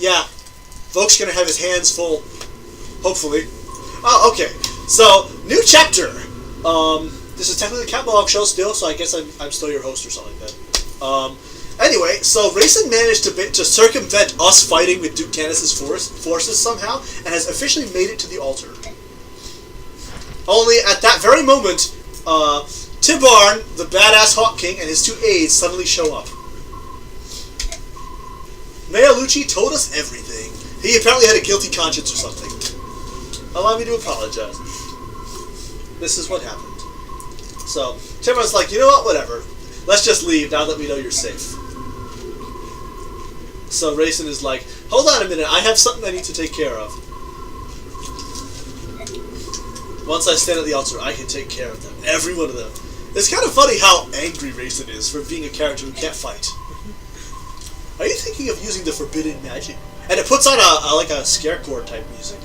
Yeah, Volk's gonna have his hands full. Hopefully. Oh, okay. So, new chapter. This is technically the catalog show still, so I guess I'm still your host or something like that. Anyway, so Rayson managed to circumvent us fighting with Duke Tanis's forces somehow, and has officially made it to the altar. Only at that very moment, Tibarn, the badass Hawk King, and his two aides suddenly show up. Maelucci told us everything. He apparently had a guilty conscience or something. Allow me to apologize. This is what happened. So, Tibarn's like, you know what, whatever. Let's just leave now that we know you're safe. So Rayson is like, hold on a minute, I have something I need to take care of. Once I stand at the altar, I can take care of them. Every one of them. It's kind of funny how angry Rayson is for being a character who can't fight. Are you thinking of using the forbidden magic? And it puts on like a scarecore type music.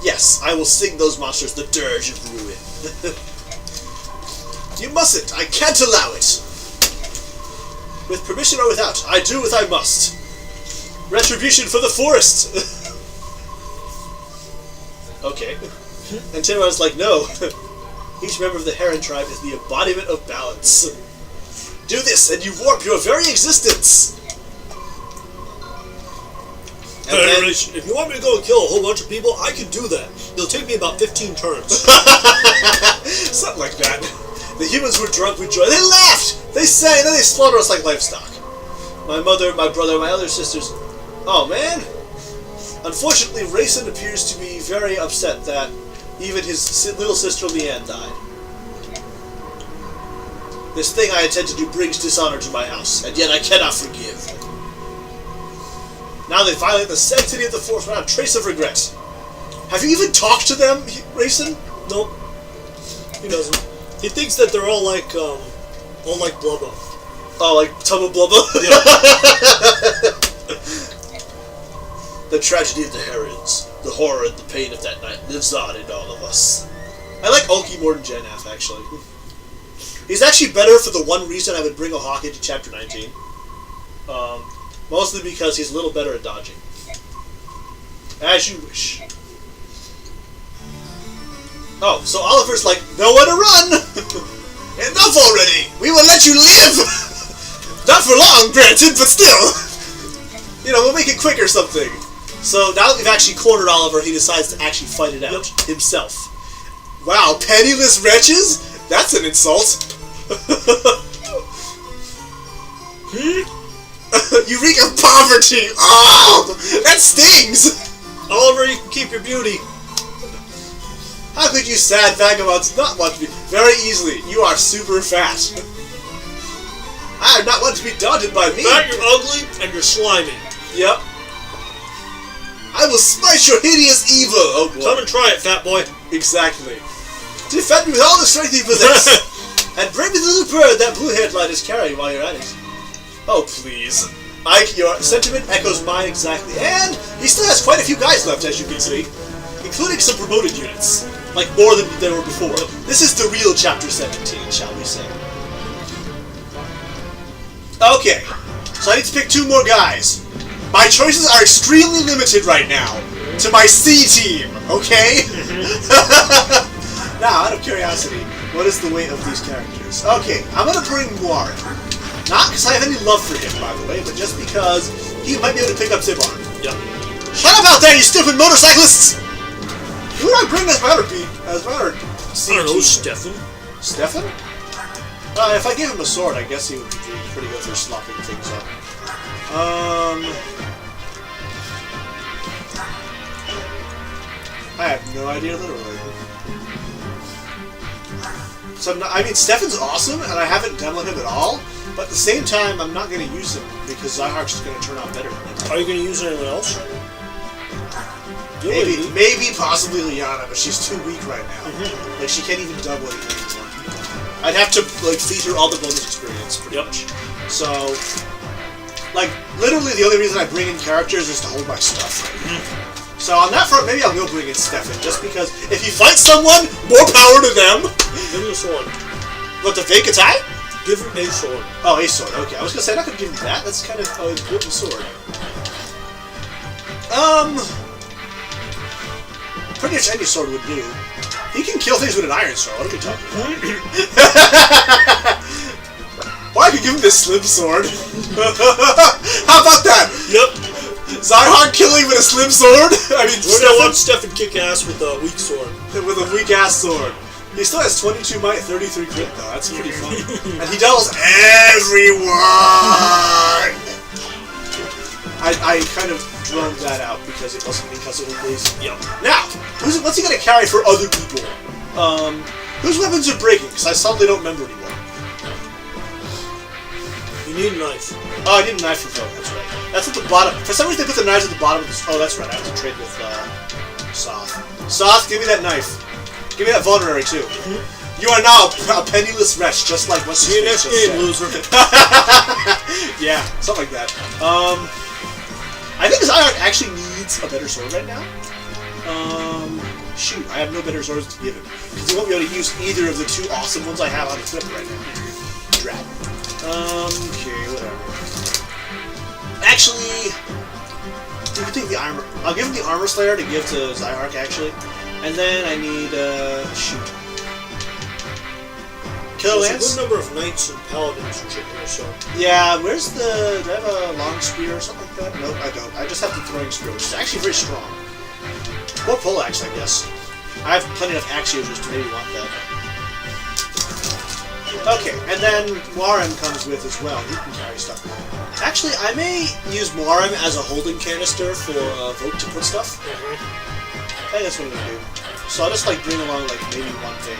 Yes, I will sing those monsters the dirge of ruin. You mustn't. I can't allow it. With permission or without, I do what I must. Retribution for the forest. Okay. And Tibar's like, no. Each member of the Heron tribe is the embodiment of balance. Do this, and you warp your very existence. And then, if you want me to go and kill a whole bunch of people, I can do that. It'll take me about 15 turns. Something like that. The humans were drunk with joy. They laughed! They sang, and then they slaughtered us like livestock. My mother, my brother, my other sisters. Oh, man. Unfortunately, Rayson appears to be very upset that even his little sister Leanne died. This thing I intend to do brings dishonor to my house, and yet I cannot forgive. Now they violate the sanctity of the force without a trace of regret. Have you even talked to them, Rayson? Nope. He doesn't. He thinks that they're all like Blubba. Oh, like Tubba Blubba? Yeah. The tragedy of the Herons, the horror and the pain of that night lives on in all of us. I like Ulki more than Janaf, actually. He's actually better for the one reason I would bring a Hawk into Chapter 19. Mostly because he's a little better at dodging. As you wish. Oh, so Oliver's like, nowhere to run! Enough already! We will let you live! Not for long, granted, but still! You know, we'll make it quick or something. So now that we've actually cornered Oliver, he decides to actually fight it out himself. Wow, penniless wretches? That's an insult. You reek of poverty! Oh! That stings! Oliver, you can keep your beauty. How could you sad vagabonds not want to be? Very easily. You are super fat. I am not one to be daunted by me. Fat, you're ugly, and you're slimy. Yep. I will smash your hideous evil. Oh boy. Come and try it, fat boy. Exactly. Defend me with all the strength you possess. And bring me the little bird that blue-haired lad is carrying while you're at it. Oh, please. Ike, your sentiment echoes mine exactly. And he still has quite a few guys left, as you can see. Including some promoted units. Like, more than there were before. This is the real Chapter 17, shall we say. Okay. So I need to pick 2 more guys. My choices are extremely limited right now. To my C team, okay? Now, out of curiosity, what is the weight of these characters? Okay, I'm gonna bring Warren. Not because I have any love for him, by the way, but just because he might be able to pick up Tibarn. Yeah. Shut up out there, you stupid motorcyclists! Who do I bring as my other C I don't know, team? Stefan. Stefan? If I gave him a sword, I guess he would be pretty good for slopping things up. I have no idea, literally. So, I mean, Stefan's awesome, and I haven't demoed him at all, but at the same time, I'm not going to use him, because Zyhark's going to turn out better than him. Are you going to use anyone else? Maybe, possibly Liana, but she's too weak right now. Like, she can't even double anything anymore. I'd have to, like, feed her all the bonus experience, pretty much. So, like, literally the only reason I bring in characters is to hold my stuff. So on that front, maybe I will bring in Stefan, just because if he fights someone, more power to them! Give him a sword. What, the fake attack? Give him a sword. Oh, a sword, okay. I was gonna say, I'm not gonna give him that. That's kind of an important sword. Pretty much any sword would do. He can kill things with an iron sword. What are we talking about? Why could give him this slim sword? How about that? Yep. Zyhawk killing with a slim sword? I mean, We're gonna watch Stefan kick ass with a weak sword. With a weak ass sword. He still has 22 might, 33 crit though. That's pretty funny. And he doubles everyone! I kind of droned that out because it wasn't because it was lazy. Yep. Now, what's he gonna carry for other people? Whose weapons are breaking? Because I suddenly don't remember anymore. You need a knife. Oh, I need a knife for Vogue, that's right. That's at the bottom. For some reason they put the knives at the bottom of this. Oh, that's right, I have to trade with, Soth. Soth, give me that knife. Give me that vulnerary, too. You are now a penniless wretch, just like what's See you next game, loser. Yeah, something like that. I think Zyhawk actually needs a better sword right now. Shoot, I have no better swords to give him. Because he won't be able to use either of the two awesome ones I have on the flip right now. Drat. Okay, whatever. Actually, you can take the armor. I'll give him the armor slayer to give to Zyhawk, actually. And then I need, shoot. Killer There's Lance? a good number of knights and paladins and shit here, so... Yeah, where's the... Do I have a long spear or something like that? Nope, I don't. I just have the throwing spear, which is actually very strong. Or poleaxe, I guess. I have plenty of axe users to maybe want that. Okay, and then Moirem comes with as well. He can carry stuff. Actually, I may use Moirem as a holding canister for Vote to put stuff. I think that's what I'm gonna do. So I'll just like bring along like maybe one thing.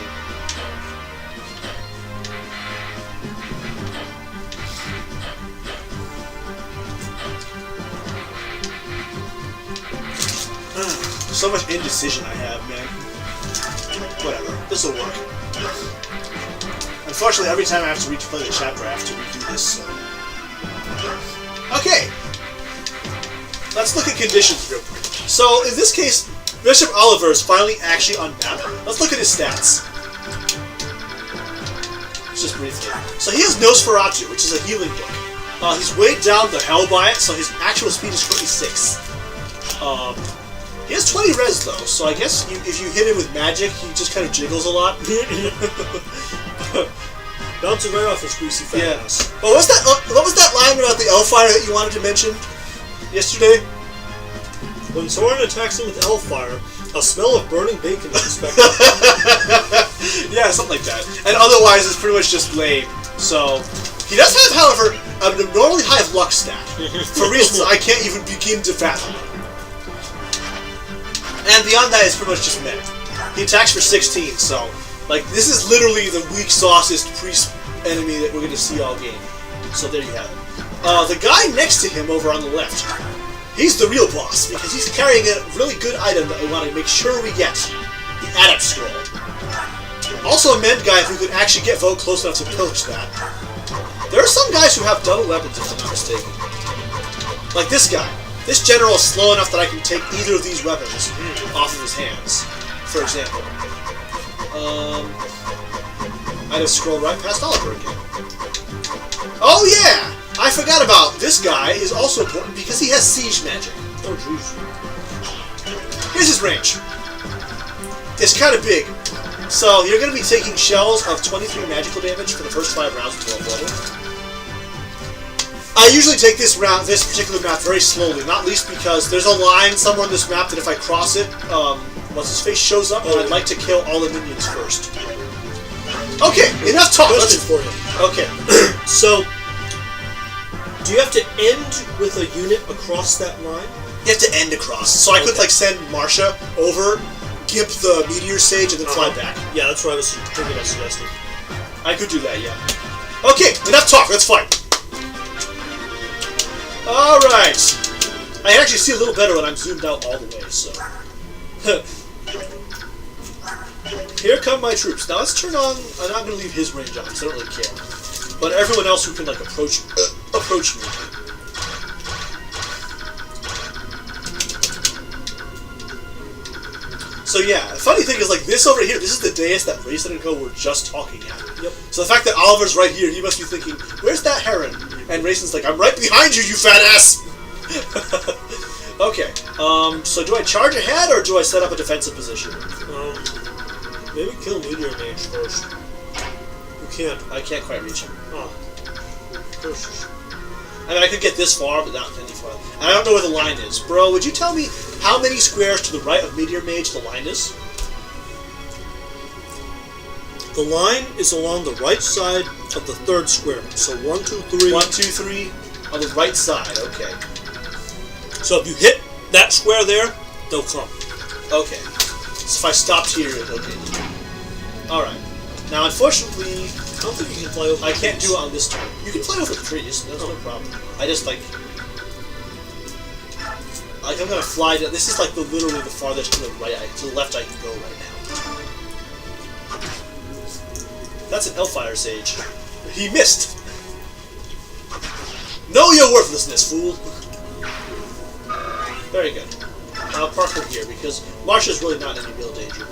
So much indecision I have, man. Whatever. This'll work. Unfortunately, every time I have to replay the chapter, I have to redo this, so... Okay! Let's look at conditions real quick. So, in this case, Bishop Oliver is finally actually on map. Let's look at his stats. Just briefly. So he has Nosferatu, which is a healing book. He's weighed down the hell by it, so his actual speed is 26. He has 20 res though, so I guess if you hit him with magic, he just kind of jiggles a lot. Bouncing right off his greasy fat ass. Oh, what was that line about the Elfire that you wanted to mention yesterday? When Soren attacks him with Hellfire, a smell of burning bacon is expected. Yeah, something like that. And otherwise, it's pretty much just lame. So, he does have, however, an abnormally high luck stat, for reasons I can't even begin to fathom. And beyond that, it's pretty much just meh. He attacks for 16, so, like, this is literally the weak saucest priest enemy that we're going to see all game. So there you have it. The guy next to him over on the left, he's the real boss, because he's carrying a really good item that we want to make sure we get. The Adept Scroll. Also a mend guy if we could actually get Vogue close enough to pillage that. There are some guys who have double weapons, if I'm not mistaken. Like this guy. This general is slow enough that I can take either of these weapons off of his hands, for example. I'd have scrolled right past Oliver again. Oh yeah! I forgot about this guy is also important because he has siege magic. Oh jeez. Here's his range. It's kind of big. So you're going to be taking shells of 23 magical damage for the first 5 rounds until 12 level. I usually take this particular map very slowly, not least because there's a line somewhere on this map that if I cross it, what's-his-face shows up, and I'd like to kill all the minions first. Okay, enough talk! Question for you. Okay. So, do you have to end with a unit across that line? You have to end across. So I could, like, send Marsha over, gimp the Meteor Sage, and then fly back. Yeah, that's what I was thinking of suggesting. I could do that, yeah. Okay, enough talk, let's fight! Alright! I can actually see a little better when I'm zoomed out all the way, so... Here come my troops. Now let's turn on... I'm not going to leave his range on, because I don't really care. But everyone else who can, like, approach me. So yeah, the funny thing is, like, this over here, this is the dais that Rayson and Co. were just talking at. Yep. So the fact that Oliver's right here, he must be thinking, where's that heron? And Rayson's like, I'm right behind you, you fat ass! Okay. So do I charge ahead or do I set up a defensive position? Maybe kill Meteor Mage first. You can't. I can't quite reach him. Oh. First. I mean, I could get this far, but not any farther. And I don't know where the line is. Bro, would you tell me how many squares to the right of Meteor Mage the line is? The line is along the right side of the third square. So 1, 2, 3. 1, 2, 3 on the right side. Okay. So if you hit that square there, they'll come. Okay. So if I stopped here, okay. Alright. Now, unfortunately, I don't think you can fly over. I can't do it on this turn. You can fly over the trees. That's no problem. I just like I'm gonna fly. This is like literally the farthest to the right, to the left I can go right now. That's an Elfire Sage. He missed. Know your worthlessness, fool. Very good. I'll park him here because Marsha's really not in any real danger.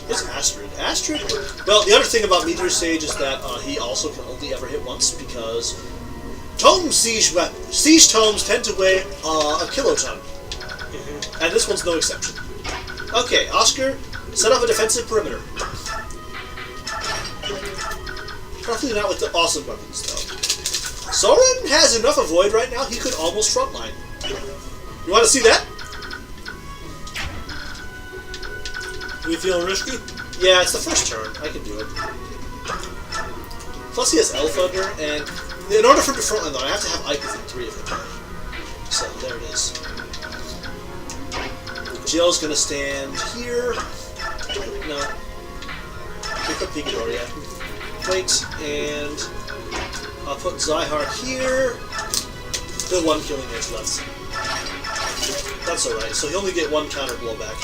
It's Astrid. Astrid? Well, the other thing about Meteor Sage is that he also can only ever hit once because siege tomes tend to weigh a kiloton. And this one's no exception. Okay, Oscar, set up a defensive perimeter. Probably not with the awesome weapons, though. Soren has enough avoid right now, he could almost frontline. You want to see that? We feeling risky? Yeah, it's the first turn. I can do it. Plus he has Elf Thunder, and in order for him to frontline though, I have to have Ike within 3 of him. So, there it is. Jill's gonna stand here. No. Pick up Picador, yeah. Wait, and I'll put Zyhar here. The 1 killing edge left. That's alright, so he'll only get 1 counter blowback.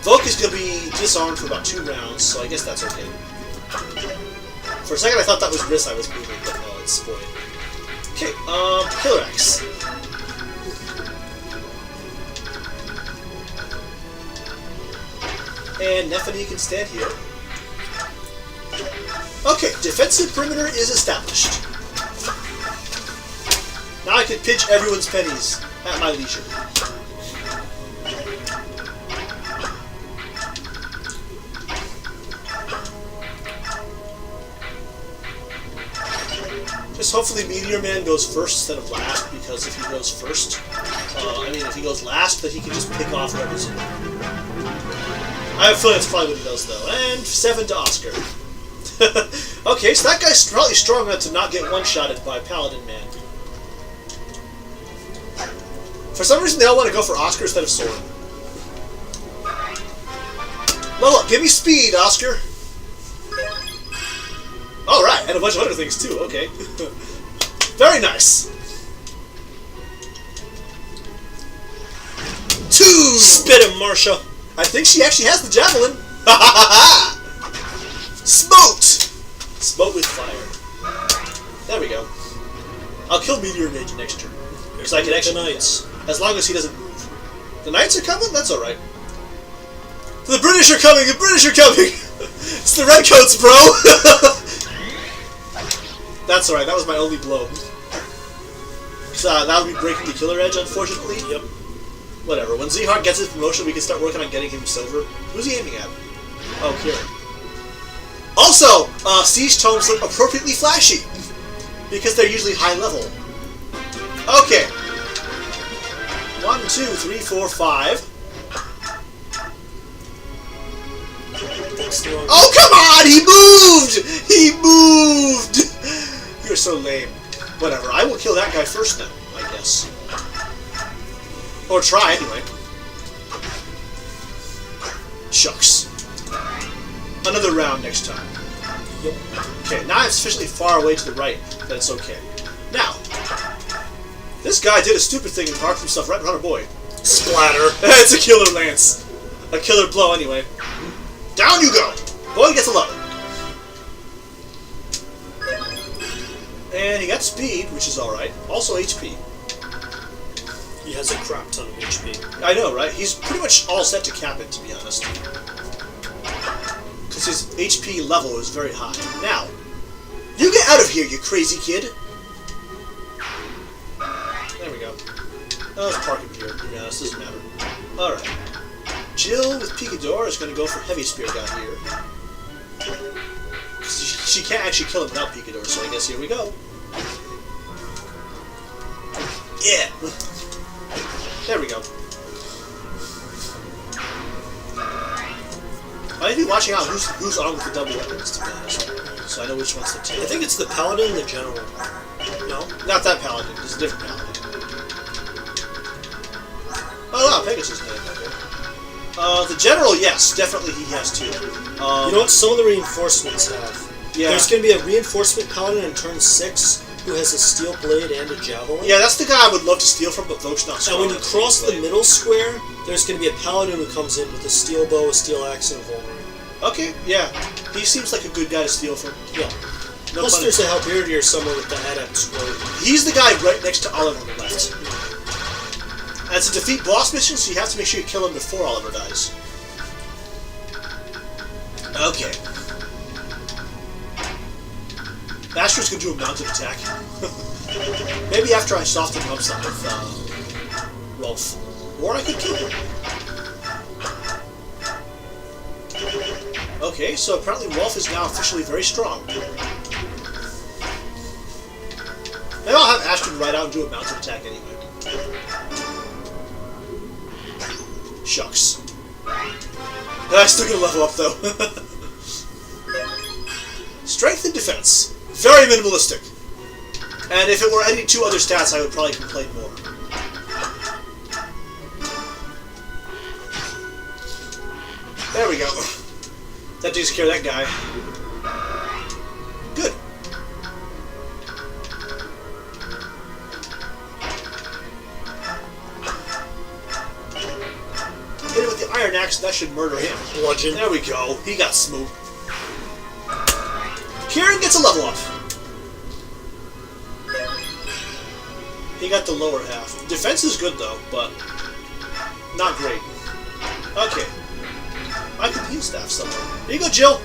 Volk is going to be disarmed for about 2 rounds, so I guess that's okay. For a second I thought that was Riss I was moving, but no, it's Void. Okay, Killer Axe. And Nephany can stand here. Okay, defensive perimeter is established. Now I can pinch everyone's pennies at my leisure. Just hopefully Meteor Man goes first instead of last, because if he goes first, if he goes last, then he can just pick off whoever's in. I have a feeling that's probably what he does, though. And 7 to Oscar. Okay, so that guy's probably strong enough to not get one-shotted by Paladin Man. For some reason, they all want to go for Oscar instead of Soren. Well, look, give me speed, Oscar. Alright, and a bunch of other things, too. Okay. Very nice. 2! Spit him, Marsha. I think she actually has the javelin. Ha ha ha ha! Smoked! Smoke with fire. There we go. I'll kill Meteor Mage next turn. Because I can actually... The Knights. As long as he doesn't move. The Knights are coming? That's alright. The British are coming! The British are coming! It's the Redcoats, bro! That's alright, that was my only blow. So, that would be breaking the Killer Edge, unfortunately. Yep. Whatever. When Zehar gets his promotion, we can start working on getting him silver. Who's he aiming at? Oh, Kieran. Also, Siege Tomes look appropriately flashy. Because they're usually high level. Okay. 1, 2, 3, 4, 5. Oh, come on! He moved! He moved! You're so lame. Whatever. I will kill that guy first then, I guess. Or try, anyway. Shucks. Another round next time. Yep. Okay, now I'm sufficiently far away to the right that it's okay. Now, this guy did a stupid thing and parked himself right in front of Boy. Splatter. It's a killer lance. A killer blow, anyway. Down you go! Boy gets 11. And he got speed, which is alright. Also HP. He has a crap ton of HP. I know, right? He's pretty much all set to cap it, to be honest. Because his HP level is very high. Now, you get out of here, you crazy kid! There we go. Oh, let's park him here. Yeah, this doesn't matter. Alright. Jill with Picador is going to go for Heavy Spear down here. She can't actually kill him without Picador, so I guess here we go. Yeah! There we go. I need to be watching out who's armed with the double weapons, to be honest. So I know which one's to take. I think it's the Paladin and the General. No? Not that Paladin. It's a different Paladin. Oh, wow, Pegasus name. Okay. The General, yes, definitely he has two. You know what? Some of the reinforcements have. Yeah. There's going to be a reinforcement Paladin in turn 6 who has a steel blade and a javelin. Yeah, that's the guy I would love to steal from, but Voke's not strong. And when you cross the middle square, there's going to be a Paladin who comes in with a steel bow, a steel axe, and a vulnerary. Okay, yeah. He seems like a good guy to steal from. Yeah. No Plus fun. there's a Halberdier somewhere with the Adept Scroll. He's the guy right next to Oliver on the left. And it's a defeat boss mission, so you have to make sure you kill him before Oliver dies. Okay. Astra's gonna do a mounted attack. Maybe after I soften him up some with Rolf. Or I could kill him. Okay, so apparently Rolf is now officially very strong. Maybe I'll have Astrid ride out and do a mounted attack anyway. Shucks. I'm still gonna level up though. Strength and defense. Very minimalistic. And if it were any two other stats, I would probably complain more. There we go. That takes care of that guy. Good. Hit it with the iron axe, that should murder him. Bludgeon. There we go. He got smooth. Kieran gets a level up. He got the lower half. Defense is good though, but not great. Okay. I can heal staff somewhere. Here you go, Jill!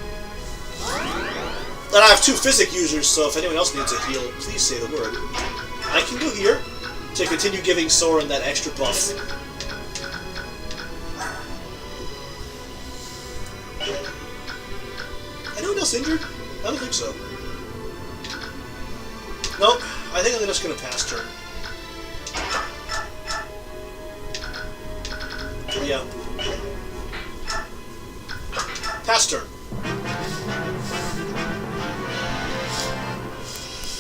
And I have two physic users, so if anyone else needs a heal, please say the word. I can go here to continue giving Soren that extra buff. Anyone else injured? I don't think so. Nope. I think I'm just gonna pass turn. Yeah. Pass turn.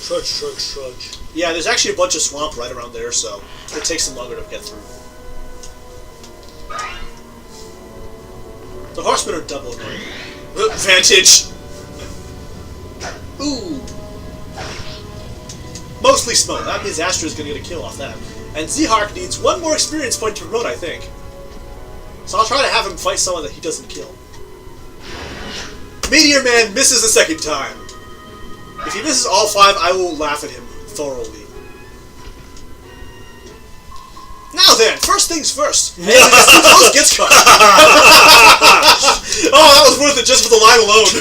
Trudge, trudge, trudge. Yeah, there's actually a bunch of swamp right around there, so it takes them longer to get through. The horsemen are double annoying. Vantage! Ooh! Mostly smoke. That means Astra's gonna get a kill off that. And Zehark needs one more experience point to promote, I think. So I'll try to have him fight someone that he doesn't kill. Meteor Man misses the second time. If he misses all 5, I will laugh at him thoroughly. Now then, first things first. And close gets cut. Oh, that was worth it just for the line alone.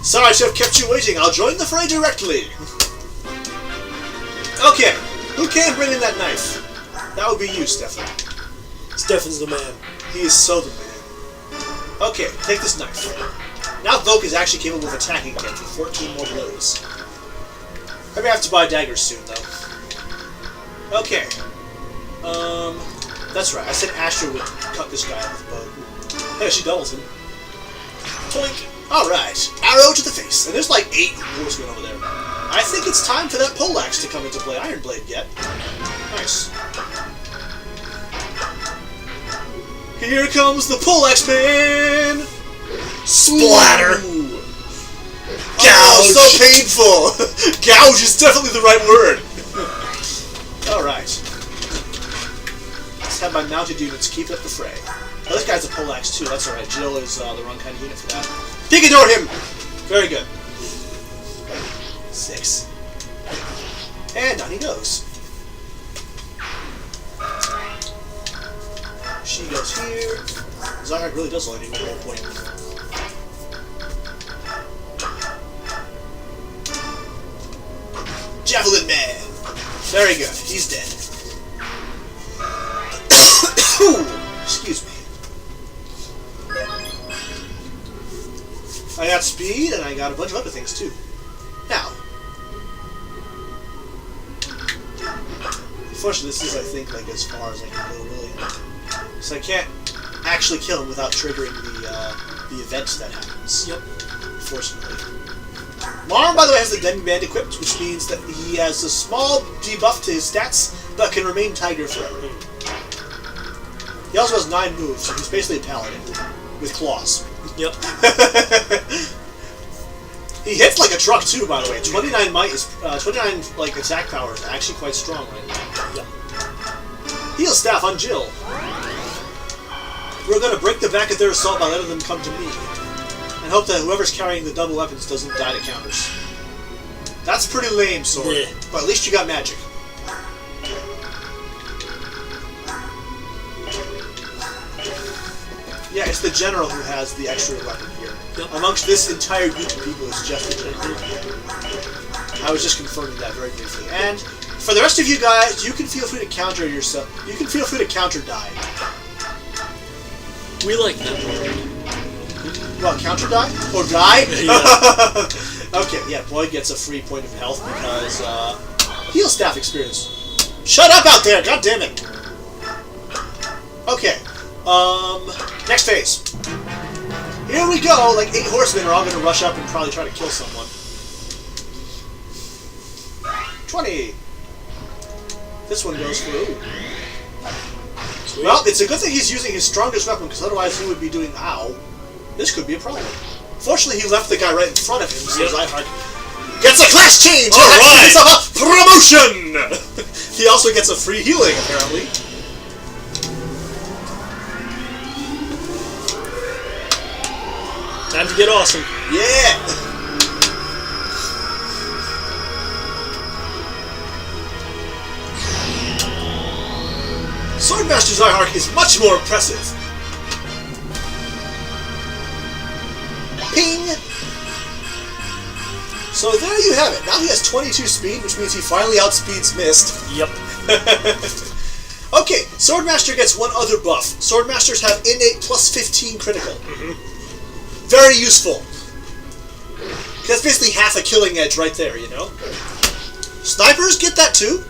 Sorry I should have kept you waiting. I'll join the fray directly. Okay, who can bring in that knife? That would be you, Stefan. Stefan's the man. He is so the man. Okay, take this knife. Now Voke is actually capable of attacking again for 14 more blows. Maybe I have to buy daggers soon, though. Okay. That's right. I said Astra would cut this guy off with a bow. Hey, she doubles him. Toink. Alright. Arrow to the face. And there's like 8 horsemen over there. I think it's time for that poleaxe to come into play. Iron Blade yet. Nice. Here comes the poleaxe man! Splatter! Ooh. Gouge! Oh, so painful! Gouge is definitely the right word! Alright. Let's have my mounted units keep up the fray. Oh, this guy's a poleaxe too, that's alright. Jill is the wrong kind of unit for that. Picador him! Very good. 6. And down he goes. She goes here. Zygarde really does only need one more point. Javelin Man! Very good. He's dead. Whew! Excuse me. I got speed, and I got a bunch of other things, too. Now. Unfortunately, this is, I think, like, as far as I can go, really. So I can't actually kill him without triggering the event that happens. Yep. Fortunately. Marm, by the way, has the Demi-Band equipped, which means that he has a small debuff to his stats, but can remain Tiger forever. He also has 9 moves, so he's basically a paladin with claws. Yep. He hits like a truck too, by the way. 29 might is 29 like attack power is actually quite strong right now. Yep. Heal staff on Jill. We're gonna break the back of their assault by letting them come to me, and hope that whoever's carrying the double weapons doesn't die to counters. That's pretty lame, Sword. Yeah. But at least you got magic. Yeah, it's the general who has the extra weapon here. Yep. Amongst this entire group of people, it's just the general. I was just confirming that very briefly. And for the rest of you guys, you can feel free to counter yourself. You can feel free to counter die. We like that word. Well, counter die? Or die? Yeah. Okay, yeah, Boyd gets a free point of health because, heal staff experience. Shut up out there! God damn it! Okay. Next phase. Here we go, like 8 horsemen are all going to rush up and probably try to kill someone. 20. This one goes through. Sweet. Well, it's a good thing he's using his strongest weapon, because otherwise he would be doing, ow. This could be a problem. Fortunately, he left the guy right in front of him, so Zyhart gets a class change! Alright! A promotion! He also gets a free healing, apparently. Time to get awesome. Yeah! Swordmaster Zyhart is much more impressive. Ping! So there you have it. Now he has 22 speed, which means he finally outspeeds Mist. Yep. Okay, Swordmaster gets one other buff. Swordmasters have innate plus 15 critical. Very useful. That's basically half a killing edge right there, you know? Snipers get that too.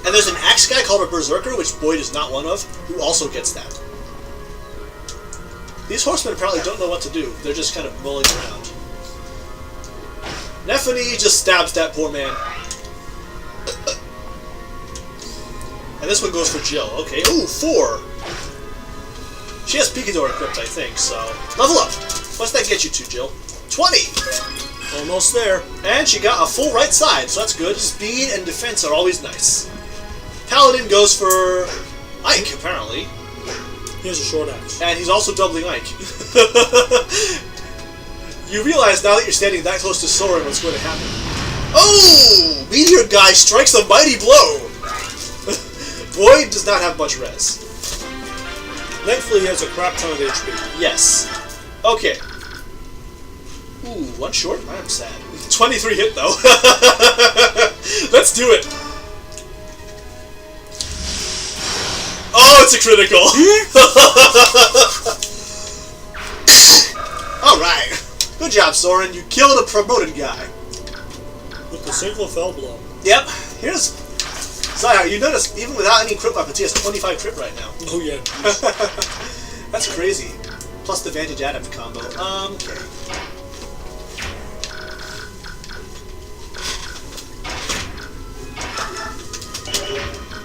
And there's an axe guy called a Berserker, which Boyd is not one of, who also gets that. These horsemen apparently don't know what to do. They're just kind of mulling around. Nephany just stabs that poor man. And this one goes for Jill. Okay, ooh, 4. She has Picador equipped, I think, so... Level up! What's that get you to, Jill? 20! Almost there. And she got a full right side, so that's good. Speed and defense are always nice. Paladin goes for... Ike, apparently. Here's a short axe. And he's also doubling Ike. You realize now that you're standing that close to Soren what's going to happen. Oh! Meteor guy strikes a mighty blow! Boyd does not have much res. Thankfully, he has a crap ton of HP. Yes. Okay. Ooh, one short? I am sad. 23 hit, though. Let's do it. Oh, it's a critical. Alright. Good job, Soren. You killed a promoted guy. With the single fell blow. Yep. Here's... Zyhart, you notice, even without any crit weapons, he has 25 crit right now. Oh, yeah. That's crazy. Plus the Vantage Adept combo. Okay.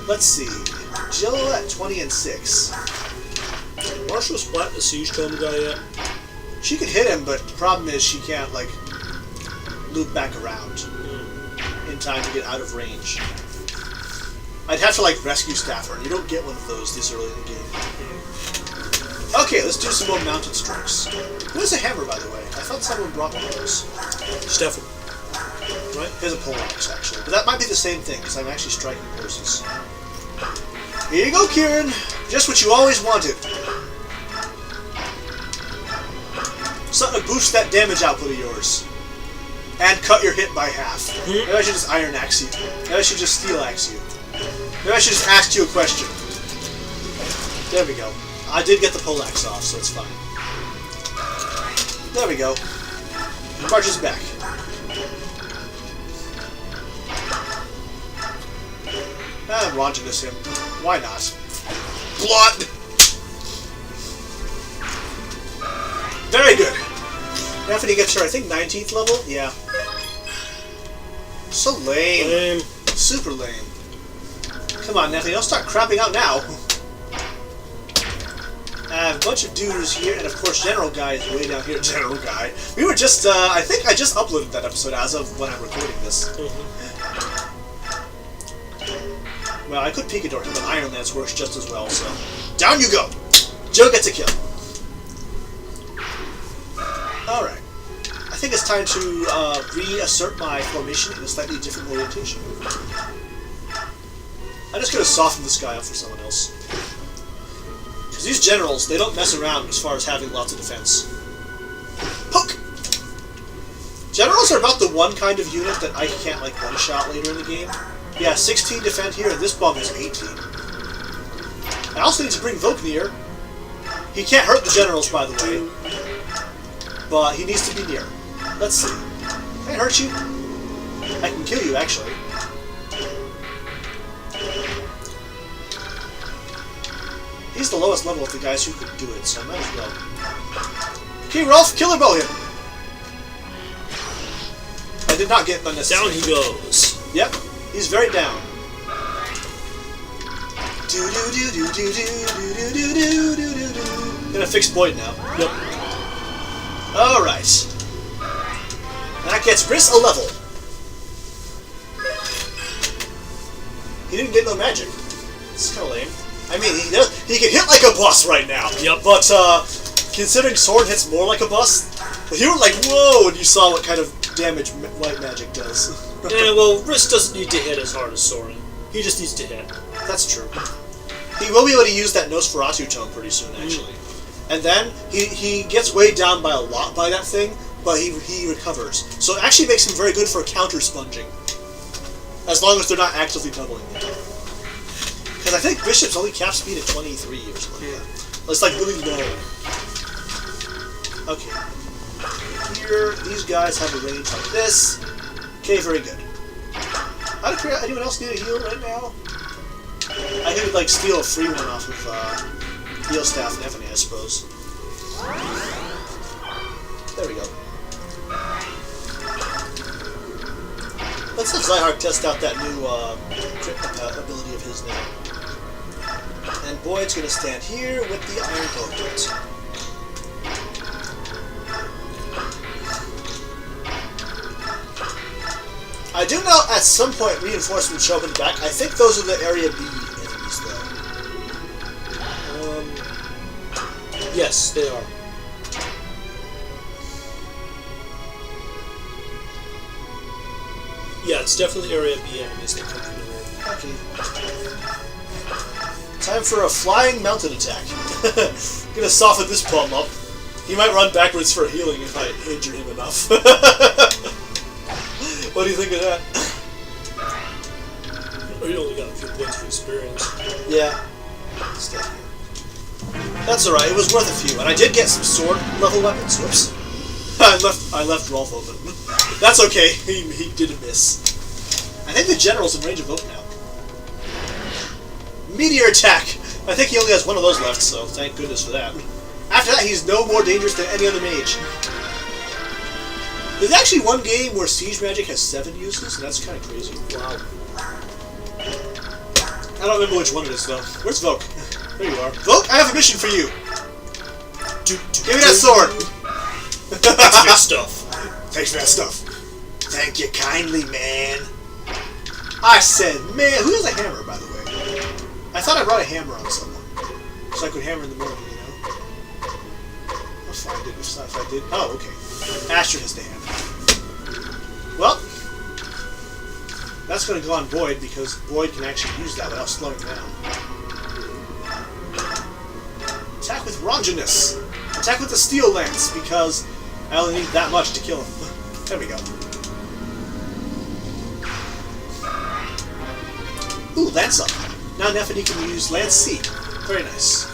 Let's see. Jill at 20 and 6. Marshall splat the Siege Tome guy yet? She could hit him, but the problem is she can't, like, loop back around in time to get out of range. I'd have to, like, rescue Staffer, and you don't get one of those this early in the game. Okay, let's do some more mounted strikes. Where's a hammer, by the way? I thought someone brought one of those. Stefan. Right? Here's a poleaxe, actually. But that might be the same thing, because I'm actually striking horses. Here you go, Kieran. Just what you always wanted. Something to boost that damage output of yours. And cut your hit by half. Maybe I should just Iron Axe you. Maybe I should just Steel Axe you. Maybe I should just ask you a question. There we go. I did get the poleaxe off, so it's fine. There we go. Marches back. Rondinus him. Why not? Blood! Very good. Anthony gets her, I think, 19th level? Yeah. So lame. Lame. Super lame. Come on, Anthony, don't start crapping out now. I have a bunch of dudes here, and of course General Guy is way down here. General Guy. We were just, I think I just uploaded that episode as of when I'm recording this. Well, I could Picador him, but Iron Lance works just as well, so... Down you go! Joe gets a kill. Alright. I think it's time to reassert my formation in a slightly different orientation. I'm just going to soften this guy up for someone else. Because these generals, they don't mess around as far as having lots of defense. Poke! Generals are about the one kind of unit that I can't, like, one-shot later in the game. Yeah, 16 defend here, and this bum is 18. I also need to bring Voke near. He can't hurt the generals, by the way. But he needs to be near. Let's see. Can I hurt you? I can kill you, actually. He's the lowest level of the guys who could do it, so I might as well. Okay, Rolf, killer bow him! I did not get unnecessary. Down he goes. Yep. He's very down. Gonna fix Boyd now. Yep. Alright. That gets Briss a level. He didn't get no magic. It's kinda lame. I mean, he can hit like a boss right now. Yep. But, considering Sword hits more like a boss, you were like, whoa, when you saw what kind of damage white magic does. Yeah, well, Riss doesn't need to hit as hard as Soren. He just needs to hit. That's true. He will be able to use that Nosferatu tome pretty soon, actually. And then, he gets weighed down by a lot by that thing, but he recovers. So it actually makes him very good for counter-sponging. As long as they're not actively doubling it. Because I think Bishop's only cap speed at 23 or something like that. It's like really low. Okay. Here, these guys have a range like this. Okay, very good. Anyone else need a heal right now? I could, like, steal a free one off of, Heal Staff and Ebony, I suppose. There we go. Let's have Zyhark test out that new, crit ability of his now. And Boyd's gonna stand here with the Iron Bolt. I do know at some point reinforcements show up in the back. I think those are the Area B enemies, though. Yes, they are. Yeah, it's definitely Area B enemies that come through the room. Okay. Time for a flying mounted attack. Gonna soften this bum up. He might run backwards for healing if I injure him enough. What do you think of that? Oh, you only got a few points for experience. Yeah. Stay here. That's alright, it was worth a few. And I did get some sword level weapons. Whoops. I left Rolf open. That's okay, he did a miss. I think the general's in range of Oak now. Meteor attack! I think he only has one of those left, so thank goodness for that. After that, he's no more dangerous than any other mage. There's actually one game where siege magic has 7 uses, and that's kind of crazy. Wow. I don't remember which one it is, though. Where's Voke? There you are. Voke, I have a mission for you! Give me that sword! Thanks for your stuff. Thanks for that stuff. Thank you kindly, man. I said, man. Who has a hammer, by the way? I thought I brought a hammer on someone. So I could hammer in the morning, you know? I'll find it if I did. Oh, okay. Asher has the hammer. Well, that's going to go on Boyd, because Boyd can actually use that without slowing down. Attack with Ronginus. Attack with the Steel Lance, because I only need that much to kill him. There we go. Ooh, Lance up. Now Nephany can use Lance C. Very nice.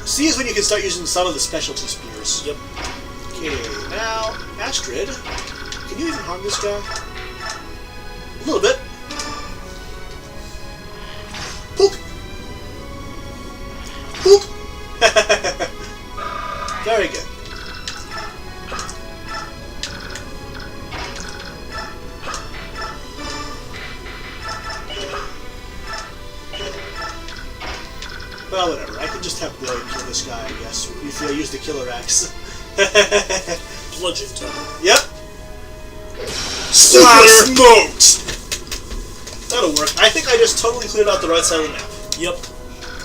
C is when you can start using some of the specialty spears. Yep. Okay, now Astrid. Can you even harm this guy? A little bit. Pook! Pook! Very good. Well, whatever. I can just have Boyd kill this guy, I guess, if I use the killer axe. Bludgeon time. Yep. Super smoked! That'll work. I think I just totally cleared out the right side of the map. Yep.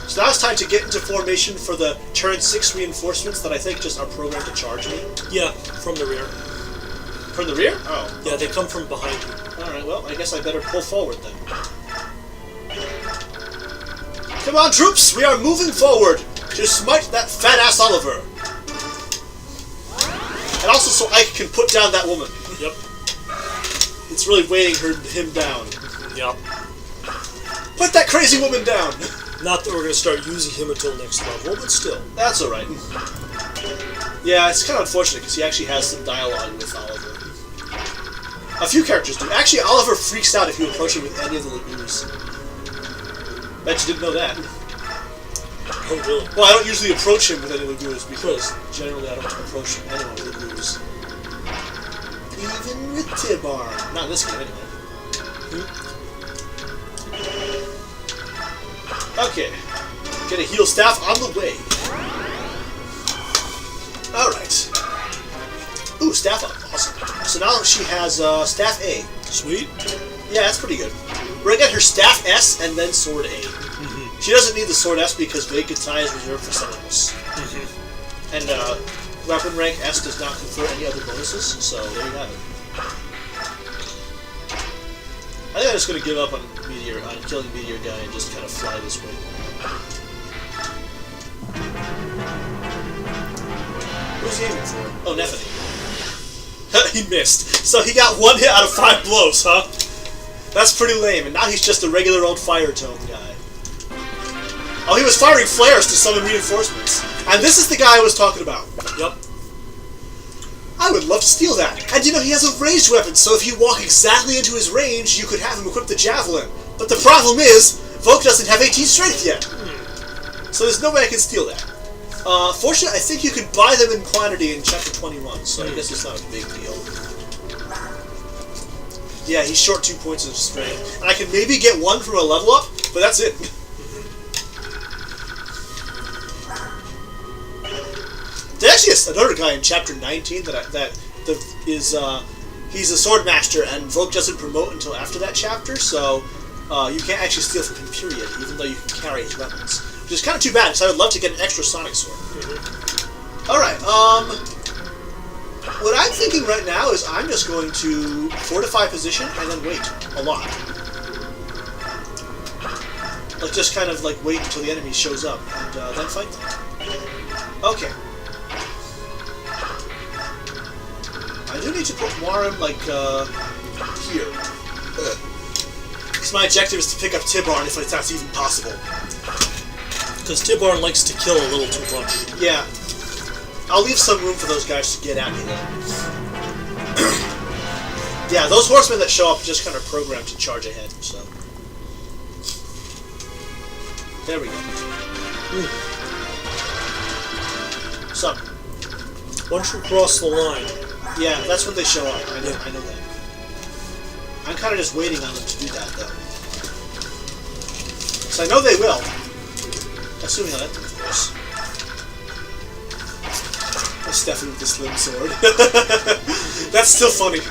So now it's time to get into formation for the turn 6 reinforcements that I think just are programmed to charge me. Yeah, from the rear. From the rear? Oh. Yeah, they come from behind you. Alright, well, I guess I better pull forward then. Come on, troops! We are moving forward to smite that fat-ass Oliver. And also so Ike can put down that woman. Yep. It's really weighing him down. Yep. Put that crazy woman down! Not that we're going to start using him until next level, but still. That's alright. Yeah, it's kind of unfortunate because he actually has some dialogue with Oliver. A few characters do. Actually, Oliver freaks out if you approach him with any of the lagoons. Bet you didn't know that. Oh, really? Well, I don't usually approach him with any lagoons because generally I don't approach anyone with lagoons. Even with Tibarn. Not in this game, anyway. Okay. Get a heal staff on the way. Alright. Ooh, staff up. Awesome. So now she has staff A. Sweet. Yeah, that's pretty good. We're gonna get her staff S and then sword A. She doesn't need the sword S because Vacant Tie is reserved for someone else. And weapon rank S does not confer any other bonuses, so there you have it. I think I'm just going to give up on Meteor, on killing Meteor guy and just kind of fly this way. Who's he aiming for? Oh, Nephany. He missed. So he got 1 hit out of 5 blows, huh? That's pretty lame, and now he's just a regular old Fire Tome guy. Oh, he was firing flares to summon reinforcements. And this is the guy I was talking about. Yep. I would love to steal that. And you know, he has a ranged weapon, so if you walk exactly into his range, you could have him equip the Javelin. But the problem is, Volk doesn't have 18 strength yet. So there's no way I can steal that. Fortunately, I think you could buy them in quantity in Chapter 21, so I guess it's not a big deal. Yeah, he's short 2 points of strength. And I can maybe get 1 from a level up, but that's it. There's actually another guy in Chapter 19 he's a sword master, and Volk doesn't promote until after that chapter, so you can't actually steal from him, period, even though you can carry his weapons. Which is kind of too bad, because I would love to get an extra Sonic Sword. Alright, what I'm thinking right now is I'm just going to fortify position and then wait a lot. Like, just kind of, like, wait until the enemy shows up, and then fight them. Okay. I do need to put Warren, like, here. Because my objective is to pick up Tibarn if that's even possible. Because Tibarn likes to kill a little too much. Yeah. I'll leave some room for those guys to get at me, though. Yeah, those horsemen that show up are just kind of programmed to charge ahead, so... There we go. So. Once you cross the line... Yeah, that's when they show up. I know that. I'm kind of just waiting on them to do that, though. So I know they will. Assuming I let them, of course. There's Stephanie with the slim sword. That's still funny.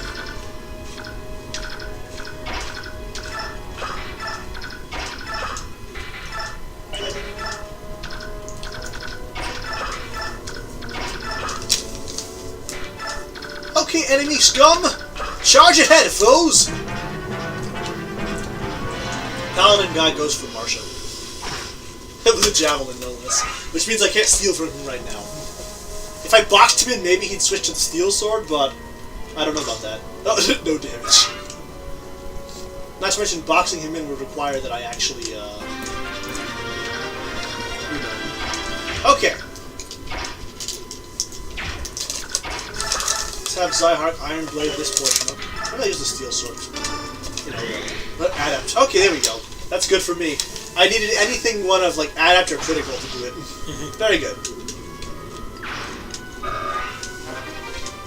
Okay, enemy scum! Charge ahead, foes! Paladin guy goes for Marsha. With a javelin, no less. Which means I can't steal from him right now. If I boxed him in, maybe he'd switch to the steel sword, but I don't know about that. Oh, no damage. Not to mention, boxing him in would require that I actually, Okay. Let's have Zyhark Iron Blade this portion up. I'm gonna use the Steel Sword. Let Adapt. Okay, there we go. That's good for me. I needed anything one of, like, Adapt or Critical to do it. Very good.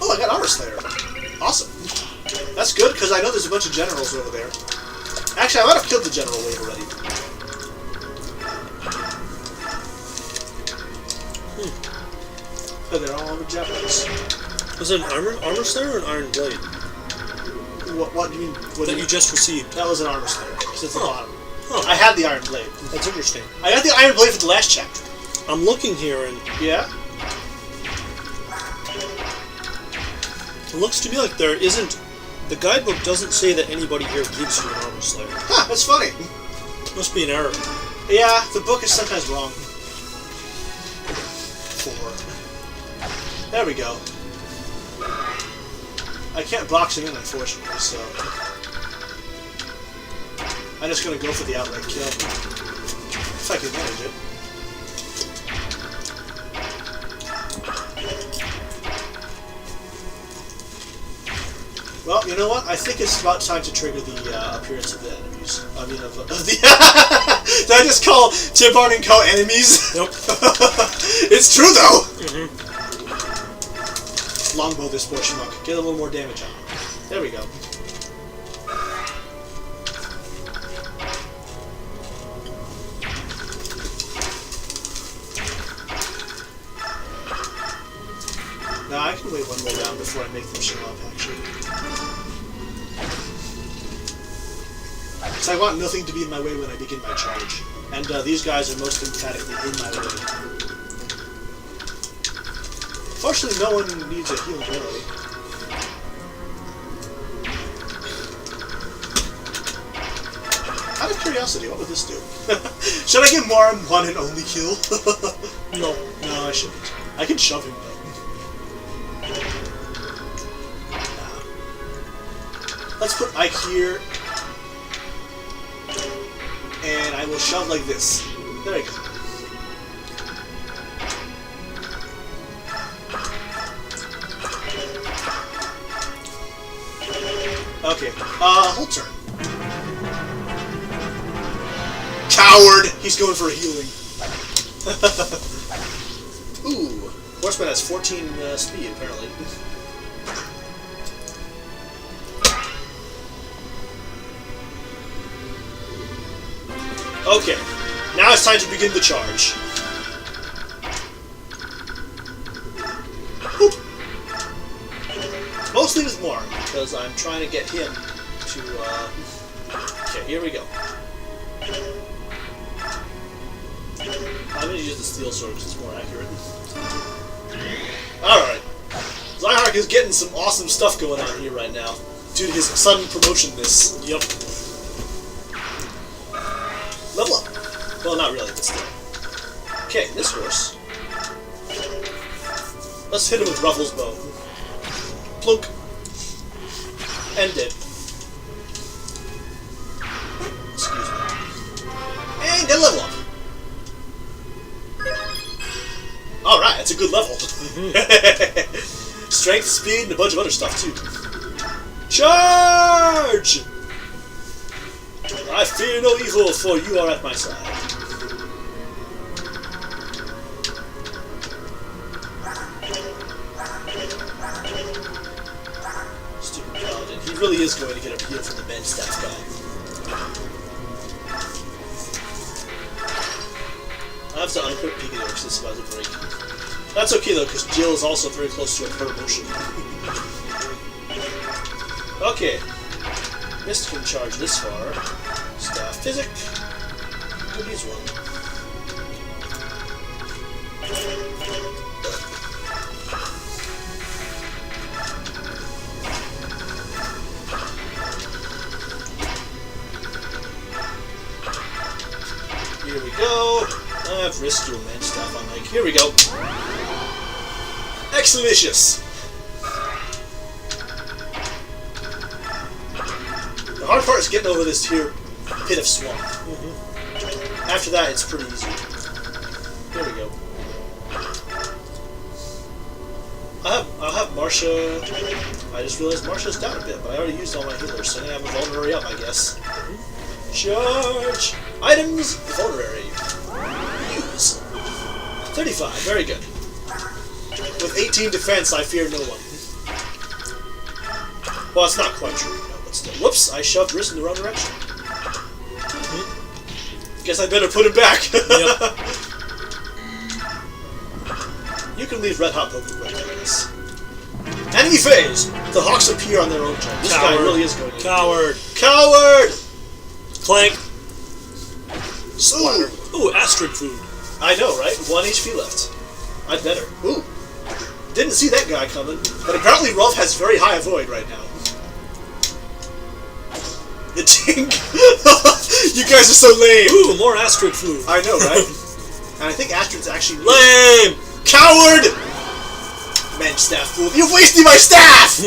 Oh, I got Armor Slayer. Awesome. That's good, because I know there's a bunch of generals over there. Actually, I might have killed the general wave already. Oh, they're all over Japanese. Was it an armor slayer or an iron blade? What do you mean? What that you just received? That was an Armor Slayer, because it's the bottom. Huh. I had the Iron Blade. That's interesting. I got the Iron Blade for the last chapter. I'm looking here and... Yeah? It looks to me like there isn't... The guidebook doesn't say that anybody here gives you an armor slayer. Huh, that's funny. Must be an error. Yeah, the book is sometimes wrong. 4. There we go. I can't box him in, unfortunately, so... I'm just gonna go for the outright kill. If I can manage it. Well, you know what? I think it's about time to trigger the appearance of the enemies. I mean, of the... Did I just call Tim Barn & Co. enemies? Nope. It's true, though! Mm-hmm. Longbow this portion up. Get a little more damage on him. There we go. Now I can wait one more round before I make them show up, actually. So I want nothing to be in my way when I begin my charge. And these guys are most emphatically in my way. Fortunately, no one needs a healing ability. Out of curiosity, what would this do? Should I get more one and only kill? No. No, I shouldn't. I can shove him, though. Let's put Ike here. And I will shove like this. There we go. Okay, whole turn. Coward! He's going for a healing. Ooh, Horseman has 14 speed, apparently. Okay, now it's time to begin the charge. Whoop. Mostly with Marn, because I'm trying to get him to, Okay, here we go. I'm going to use the Steel Sword because it's more accurate. Alright. Zyhark is getting some awesome stuff going on here right now, due to his sudden promotion-ness. Yep. Level up. Well, not really, but still. Okay, this horse. Let's hit him with Ruffles' bow. Plunk. And dead. Excuse me. And get a level up. Alright, that's a good level. Strength, speed, and a bunch of other stuff, too. Charge! I fear no evil, for you are at my side. Stupid paladin. He really is going to get a heal from the bend staff guy. I have to unequip Pikachu because this is about to break. That's okay though, because Jill is also very close to a promotion. Okay. Mist can charge this far. Staff Physic. Could use one. Here we go. I've risked your mage staff on Mike. Here we go. Exclamatious. The hard part is getting over this here pit of swamp. After that, it's pretty easy. There we go. I'll have Marsha. I just realized Marsha's down a bit, but I already used all my healers, so I'm gonna have a vulnerary up, I guess. Charge! Items! Vulnerary. Use. 35, very good. With 18 defense, I fear no one. Well, it's not quite true, but still. Whoops, I shoved Riz in the wrong direction. Guess I better put him back. Yep. You can leave Red Hot Poke quick, I guess. Enemy phase! The Hawks appear on their own turn. This guy really is going to... Coward! Coward! Clank! Splatter. Ooh, Astrid food. I know, right? 1 HP left. I'd better. Ooh. Didn't see that guy coming. But apparently Rolf has very high avoid right now. The Tink. You guys are so lame. Ooh, more Astrid food. I know, right? And I think Astrid's actually... Lame! Coward! Mage staff fool. You're wasting my staff!